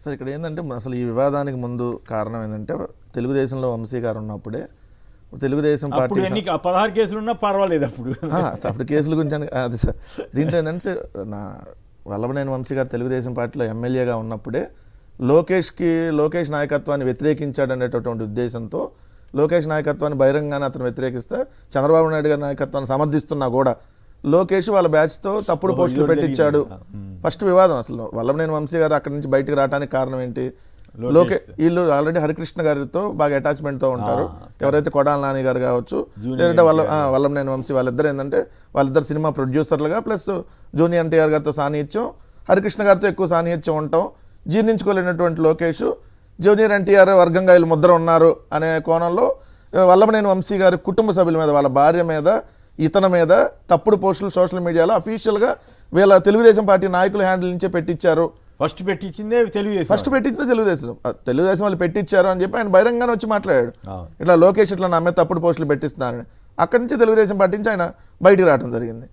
Sir ఇక్కడ ఏంటంటే అసలు ఈ వివాదానికి ముందు కారణం ఏంటంటే తెలుగుదేశంలో వంశీ గారు ఉన్నప్పుడే తెలుగుదేశం పార్టీ 16 కేసులు ఉన్నా పర్వాలేదు అప్పుడు కేసుల గురించి అది సార్ దీంట్లో ఏంటంటే వల్లభనేని వంశీ గారు తెలుగుదేశం పార్టీలో ఎమ్మెల్యేగా ఉన్నప్పుడే లోకేష్ నాయకత్వాన్ని వ్యతిరేకించాడనేటటువంటి ఉద్దేశంతో లోకేష్ నాయకత్వాన్ని బహిరంగానే అతను వ్యతిరేకిస్తే చంద్రబాబు నాయుడు గారి నాయకత్వాన్ని సమర్థిస్తున్నా కూడా లోకేష్ వాళ్ళ బ్యాచ్తో తప్పుడు పోస్టులు పెట్టించాడు. ఫస్ట్ వివాదం అసలు వల్లభనేని వంశీ గారు అక్కడి నుంచి బయటికి రావడానికి కారణం ఏంటి? వీళ్ళు ఆల్రెడీ హరికృష్ణ గారితో బాగా అటాచ్మెంట్తో ఉంటారు. ఎవరైతే కొడాల నాని గారు కావచ్చు, లేదంటే వల్లభనేని వంశీ వాళ్ళిద్దరు ఏంటంటే వాళ్ళిద్దరు సినిమా ప్రొడ్యూసర్లుగా ప్లస్ జూనియర్ ఎన్టీఆర్ గారితో సాన్నిహిత్యం, హరికృష్ణ గారితో ఎక్కువ సాన్నిహిత్యం ఉంటాం. జీర్ణించుకోలేనటువంటి లోకేష్ జూనియర్ ఎన్టీఆర్ వర్గంగా వీళ్ళు ముద్ర ఉన్నారు అనే కోణంలో వల్లభనేని వంశీ గారి కుటుంబ సభ్యుల మీద, వాళ్ళ భార్య మీద, ఇతని మీద తప్పుడు పోస్టులు సోషల్ మీడియాలో అఫీషియల్గా వీళ్ళ తెలుగుదేశం పార్టీ నాయకుల హ్యాండిల్ నుంచే పెట్టించారు. ఫస్ట్ పెట్టించిందే తెలుగుదేశం వాళ్ళు పెట్టించారు అని చెప్పి ఆయన బహిరంగానే వచ్చి మాట్లాడాడు. ఇట్లా లోకేష్ ఇట్లా నా మీద తప్పుడు పోస్టులు పెట్టిస్తున్నారని. అక్కడి నుంచి తెలుగుదేశం పార్టీ నుంచి ఆయన బయటికి రావడం జరిగింది.